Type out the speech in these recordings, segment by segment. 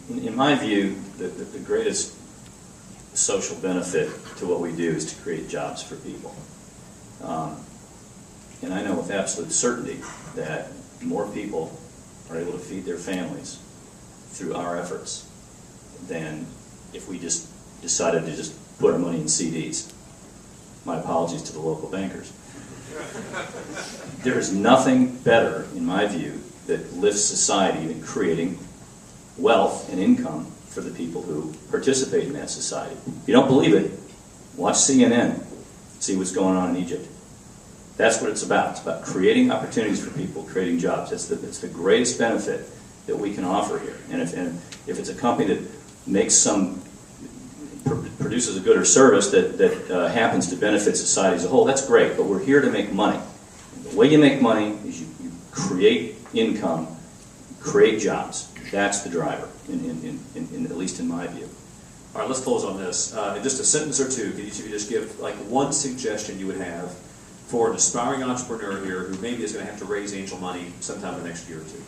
In my view, the greatest social benefit to what we do is to create jobs for people. And I know with absolute certainty that more people are able to feed their families through our efforts than if we just decided to just put our money in CDs. My apologies to the local bankers. There is nothing better, in my view, that lifts society than creating wealth and income for the people who participate in that society. If you don't believe it, watch CNN, see what's going on in Egypt. That's what it's about. It's about creating opportunities for people, creating jobs. It's the greatest benefit that we can offer here. And if it's a company that makes produces a good or service that happens to benefit society as a whole, that's great, but we're here to make money. The way you make money is you create income, create jobs. That's the driver, at least in my view. All right, let's close on this. In just a sentence or two, could each of you just give like one suggestion you would have for an aspiring entrepreneur here who maybe is going to have to raise angel money sometime in the next year or two?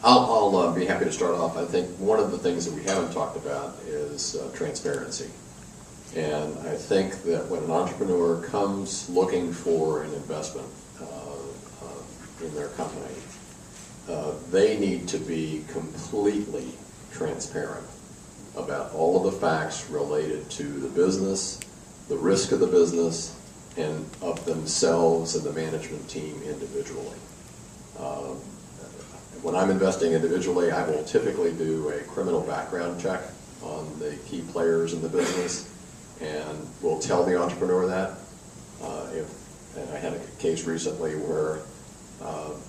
I'll be happy to start off. I think one of the things that we haven't talked about is transparency. And I think that when an entrepreneur comes looking for an investment in their company, they need to be completely transparent about all of the facts related to the business, the risk of the business, and of themselves and the management team individually. When I'm investing individually, I will typically do a criminal background check on the key players in the business, and will tell the entrepreneur that. And I had a case recently where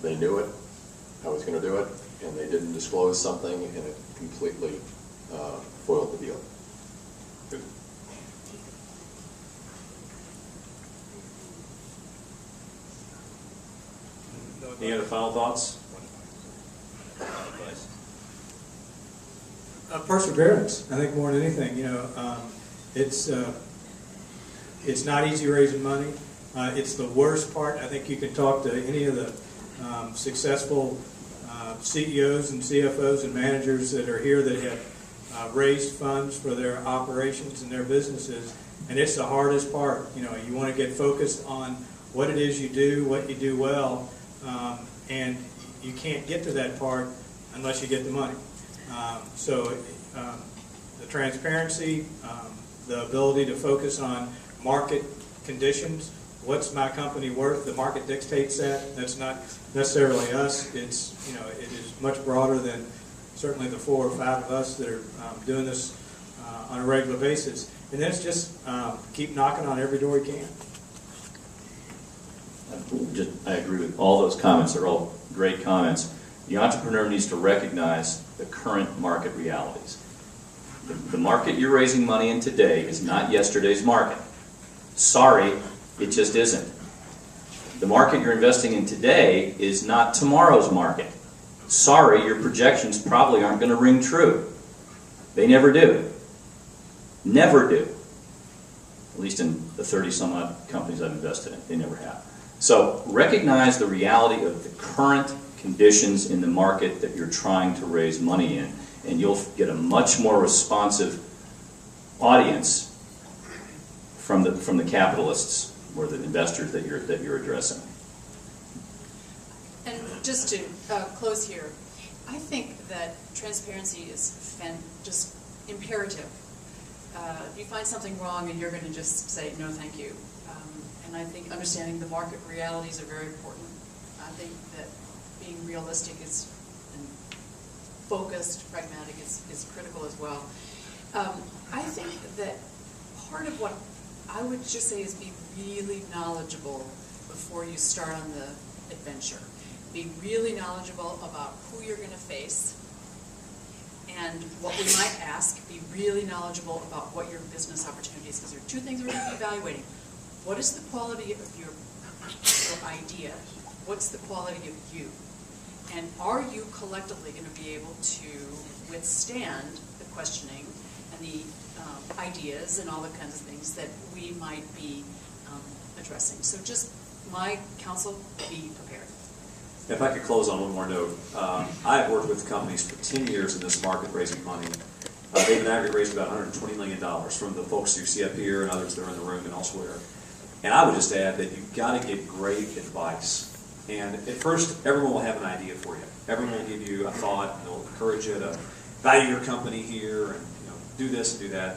they knew it, I was going to do it, and they didn't disclose something, and it completely foiled the deal. Good. Any other final thoughts? Perseverance. I think more than anything, it's not easy raising money. It's the worst part. I think you can talk to any of the successful CEOs and CFOs and managers that are here that have raised funds for their operations and their businesses, and it's the hardest part. You want to get focused on what it is you do, what you do well, and you can't get to that part unless you get the money. So the transparency, the ability to focus on market conditions. What's my company worth? The market dictates that. That's not necessarily us. It is much broader than certainly the 4 or 5 of us that are doing this on a regular basis. And then it's just keep knocking on every door you can. I agree with all those comments. They're all great comments. The entrepreneur needs to recognize the current market realities. The market you're raising money in today is not yesterday's market. Sorry, it just isn't. The market you're investing in today is not tomorrow's market. Sorry, your projections probably aren't going to ring true. They never do. Never do. At least in the 30-some-odd companies I've invested in, they never have. So recognize the reality of the current conditions in the market that you're trying to raise money in, and you'll get a much more responsive audience from the capitalists or the investors that you're addressing. And just to close here, I think that transparency is just imperative. If you find something wrong and you're going to just say, no, thank you. And I think understanding the market realities are very important. I think that being realistic and focused, pragmatic is critical as well. I think that part of what I would just say is be really knowledgeable before you start on the adventure. Be really knowledgeable about who you're going to face and what we might ask. Be really knowledgeable about what your business opportunity is, because there are 2 things we're going to be evaluating. What is the quality of your idea? What's the quality of you? And are you collectively going to be able to withstand the questioning and the ideas and all the kinds of things that we might be addressing? So just my counsel, be prepared. If I could close on one more note, I have worked with companies for 10 years in this market raising money. They've in aggregate raised about $120 million from the folks you see up here and others that are in the room and elsewhere. And I would just add that you've got to get great advice. And at first, everyone will have an idea for you. Everyone will give you a thought, and they'll encourage you to value your company here and do this and do that.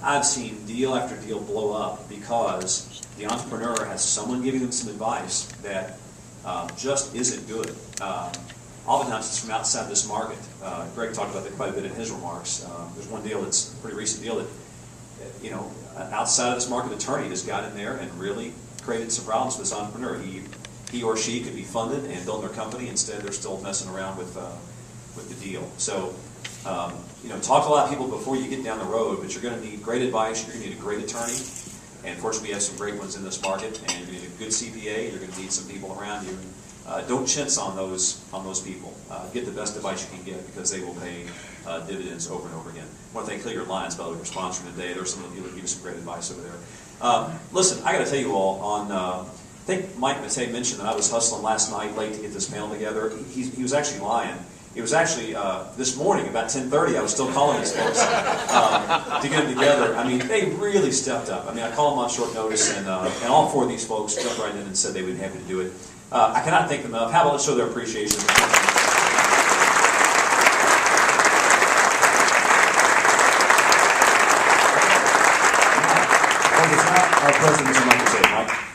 I've seen deal after deal blow up because the entrepreneur has someone giving them some advice that just isn't good. Oftentimes it's from outside this market. Greg talked about that quite a bit in his remarks. There's one deal that's a pretty recent deal that, an outside of this market attorney just got in there and really created some problems for this entrepreneur. He or she could be funded and build their company. Instead, they're still messing around with the deal. So, talk to a lot of people before you get down the road, but you're going to need great advice. You're going to need a great attorney. And fortunately, we have some great ones in this market. And you're going to need a good CPA. You're going to need some people around you. Don't chintz on those people. Get the best advice you can get because they will pay dividends over and over again. I want to thank Clear Lines, by the way, for sponsoring today. There's some of you that give you some great advice over there. Listen, I got to tell you all I think Mike Matei mentioned that I was hustling last night late to get this panel together. He was actually lying. It was actually this morning, about 10:30, I was still calling these folks to get them together. I mean, they really stepped up. I mean, I called them on short notice, and all four of these folks jumped right in and said they would be happy to do it. I cannot thank them enough. How about let's show their appreciation.